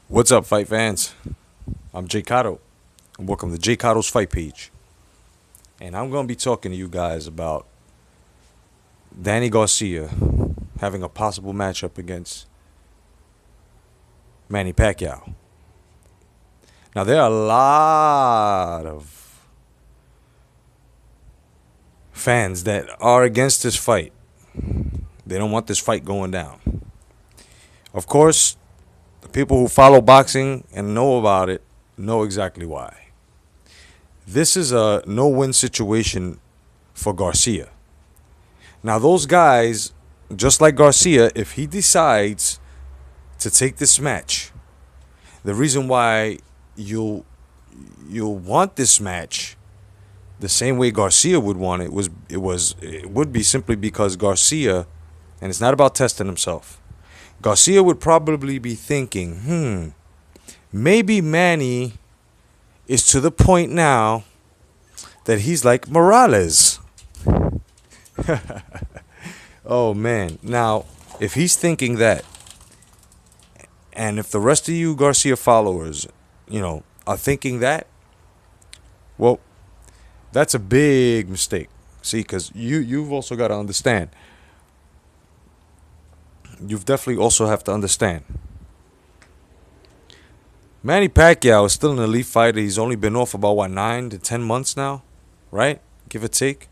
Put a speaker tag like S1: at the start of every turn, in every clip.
S1: What's up, fight fans? I'm J.Cotto, and welcome to J.Cotto's Fight Page. And I'm going to be talking to you guys about Danny Garcia having a possible matchup against Manny Pacquiao. Now, there are a lot of fans that are against this fight. They don't want this fight going down. Of course, the people who follow boxing and know about it know exactly why. This is a no-win situation for Garcia. Now, those guys, just like Garcia, if he decides to take this match, the reason why you'll want this match the same way Garcia would want it would be simply because Garcia, and it's not about testing himself. Garcia would probably be thinking, maybe Manny is to the point now that he's like Morales. Oh, man. Now, if he's thinking that, and if the rest of you Garcia followers, are thinking that, well, that's a big mistake. See, because you've also got to understand. You've definitely also have to understand. Manny Pacquiao is still an elite fighter. He's only been off about, 9 to 10 months now, right? Give or take.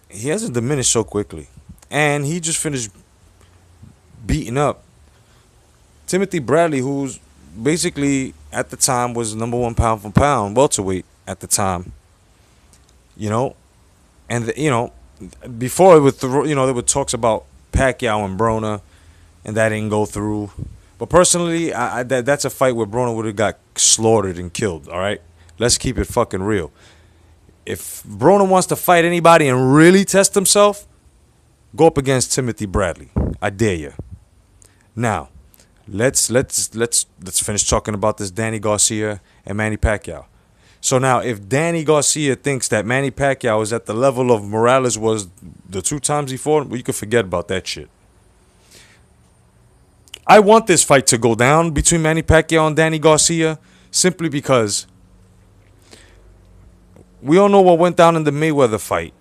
S1: He hasn't diminished so quickly. And he just finished beating up Timothy Bradley, who's basically at the time was number one pound for pound welterweight at the time. And before there were talks about Pacquiao and Broner, and that didn't go through. But personally, that's a fight where Broner would have got slaughtered and killed. All right, let's keep it fucking real. If Broner wants to fight anybody and really test himself, go up against Timothy Bradley. I dare you. Now, let's finish talking about this Danny Garcia and Manny Pacquiao. So now, if Danny Garcia thinks that Manny Pacquiao is at the level of Morales was the 2 times he fought, well, you can forget about that shit. I want this fight to go down between Manny Pacquiao and Danny Garcia simply because we all know what went down in the Mayweather fight.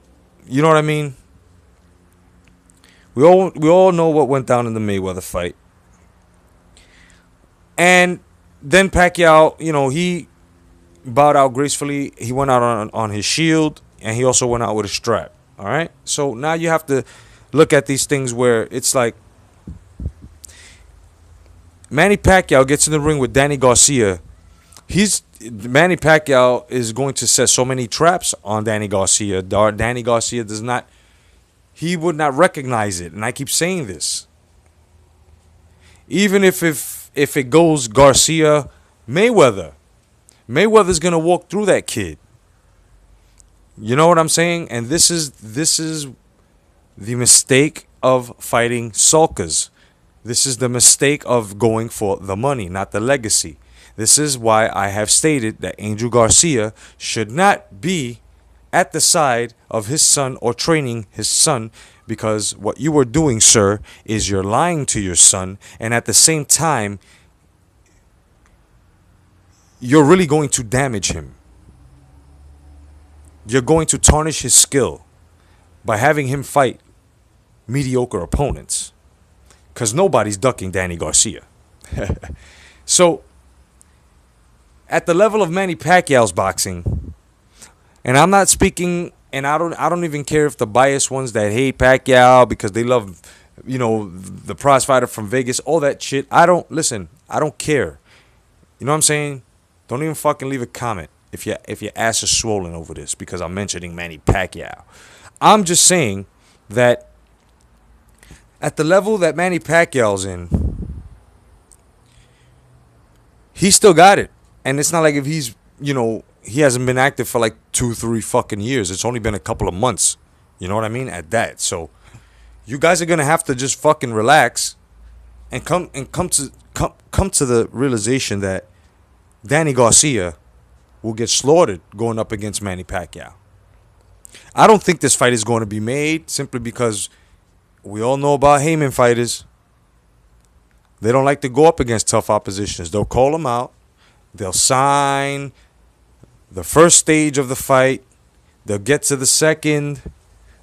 S1: You know what I mean? We all know what went down in the Mayweather fight. And then Pacquiao, he bowed out gracefully. He went out on his shield, and he also went out with a strap. All right? So now you have to look at these things where it's like Manny Pacquiao gets in the ring with Danny Garcia. Manny Pacquiao is going to set so many traps on Danny Garcia. Danny Garcia would not recognize it. And I keep saying this. Even if it goes Garcia Mayweather's going to walk through that kid. You know what I'm saying? And this is the mistake of fighting sulkers. This is the mistake of going for the money, not the legacy. This is why I have stated that Angel Garcia should not be at the side of his son or training his son, because what you are doing, sir, is you're lying to your son, and at the same time, you're really going to damage him. You're going to tarnish his skill by having him fight mediocre opponents, because nobody's ducking Danny Garcia. So, at the level of Manny Pacquiao's boxing, and I'm not speaking, and I don't even care if the biased ones that hate Pacquiao because they love, the prize fighter from Vegas, all that shit. I don't care. You know what I'm saying? Don't even fucking leave a comment if your ass is swollen over this because I'm mentioning Manny Pacquiao. I'm just saying that at the level that Manny Pacquiao's in, he still got it. And it's not like if he's, he hasn't been active for like 2-3 fucking years. It's only been a couple of months. You know what I mean? At that. So you guys are gonna have to just fucking relax and come to the realization that Danny Garcia will get slaughtered going up against Manny Pacquiao. I don't think this fight is going to be made simply because We all know about Heyman fighters. They don't like to go up against tough oppositions. They'll call them out. They'll sign the first stage of the fight. They'll get to the second.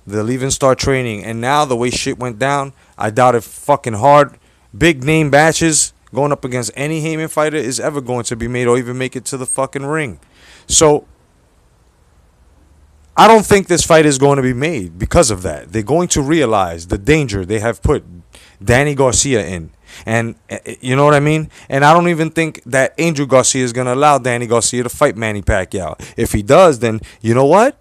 S1: They'll even start training. And now the way shit went down, I doubt if fucking hard, big name matches going up against any Heyman fighter is ever going to be made or even make it to the fucking ring. So I don't think this fight is going to be made because of that. They're going to realize the danger they have put Danny Garcia in. And you know what I mean? And I don't even think that Angel Garcia is going to allow Danny Garcia to fight Manny Pacquiao. If he does, then you know what?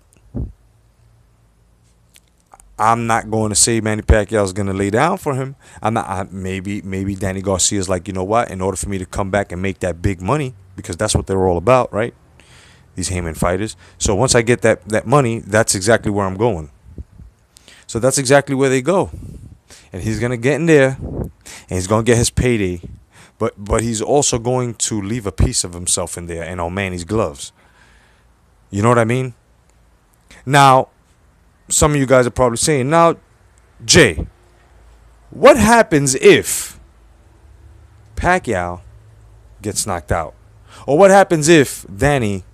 S1: I'm not going to say Manny Pacquiao is going to lay down for him. Maybe Danny Garcia is like, you know what? In order for me to come back and make that big money, because that's what they're all about, right? These Heyman fighters. So once I get that money, that's exactly where I'm going. So that's exactly where they go. And he's going to get in there, and he's going to get his payday. But he's also going to leave a piece of himself in there and on Manny's gloves. You know what I mean? Now, some of you guys are probably saying, now, Jay, what happens if Pacquiao gets knocked out? Or what happens if Danny,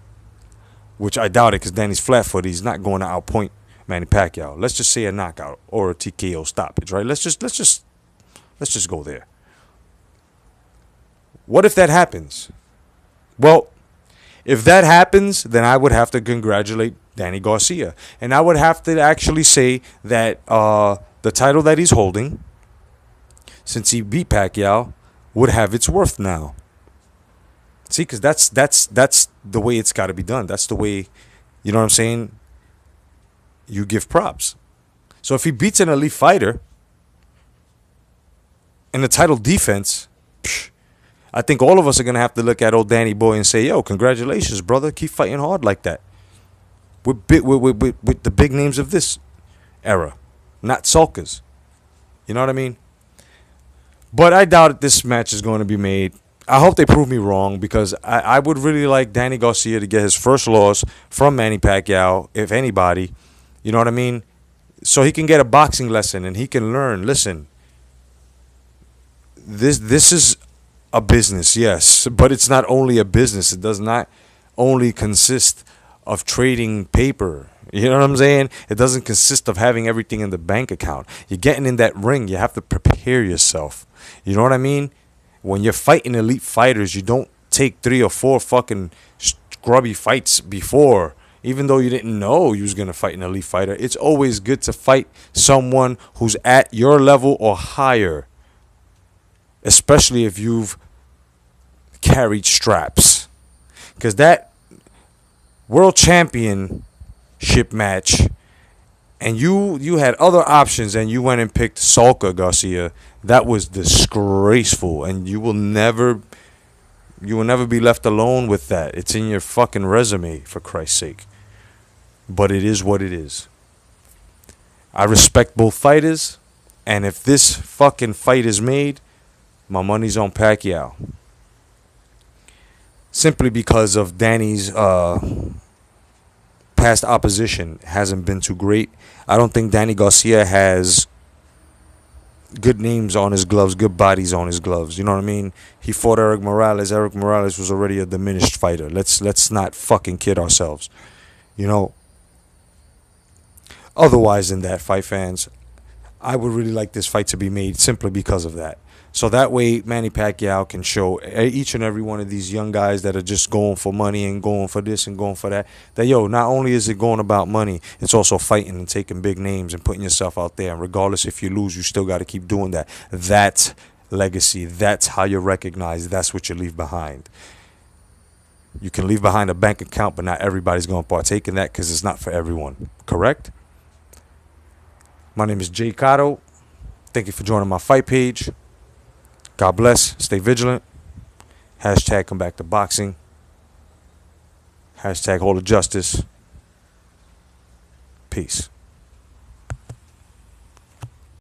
S1: which I doubt it because Danny's flat-footed, he's not going to outpoint Manny Pacquiao. Let's just say a knockout or a TKO stoppage, right? Let's just go there. What if that happens? Well, if that happens, then I would have to congratulate Danny Garcia. And I would have to actually say that the title that he's holding, since he beat Pacquiao, would have its worth now. See, because that's the way it's got to be done. That's the way, you know what I'm saying, you give props. So if he beats an elite fighter in the title defense, I think all of us are going to have to look at old Danny Boy and say, yo, congratulations, brother. Keep fighting hard like that. With the big names of this era, not sulkers. You know what I mean? But I doubt this match is going to be made. I hope they prove me wrong, because I would really like Danny Garcia to get his first loss from Manny Pacquiao, if anybody. You know what I mean? So he can get a boxing lesson and he can learn. Listen, this is a business, yes, but it's not only a business. It does not only consist of trading paper. You know what I'm saying? It doesn't consist of having everything in the bank account. You're getting in that ring. You have to prepare yourself. You know what I mean? When you're fighting elite fighters, you don't take 3 or 4 fucking scrubby fights before, even though you didn't know you was going to fight an elite fighter. It's always good to fight someone who's at your level or higher, especially if you've carried straps. Because that world championship match, and you had other options and you went and picked Sulka Garcia, that was disgraceful, and you will never be left alone with that. It's in your fucking resume, for Christ's sake. But it is what it is. I respect both fighters, and if this fucking fight is made, my money's on Pacquiao. Simply because of Danny's past opposition hasn't been too great. I don't think Danny Garcia has good names on his gloves, good bodies on his gloves. You know what I mean? He fought Eric Morales. Eric Morales was already a diminished fighter. Let's not fucking kid ourselves. You know, otherwise than that, fight fans, I would really like this fight to be made simply because of that. So that way Manny Pacquiao can show each and every one of these young guys that are just going for money and going for this and going for that, that, yo, not only is it going about money, it's also fighting and taking big names and putting yourself out there. And regardless if you lose, you still got to keep doing that. That's legacy. That's how you're recognized. That's what you leave behind. You can leave behind a bank account, but not everybody's going to partake in that because it's not for everyone. Correct? My name is J.Cotto. Thank you for joining my fight page. God bless. Stay vigilant. Hashtag come back to boxing. Hashtag hold of justice. Peace.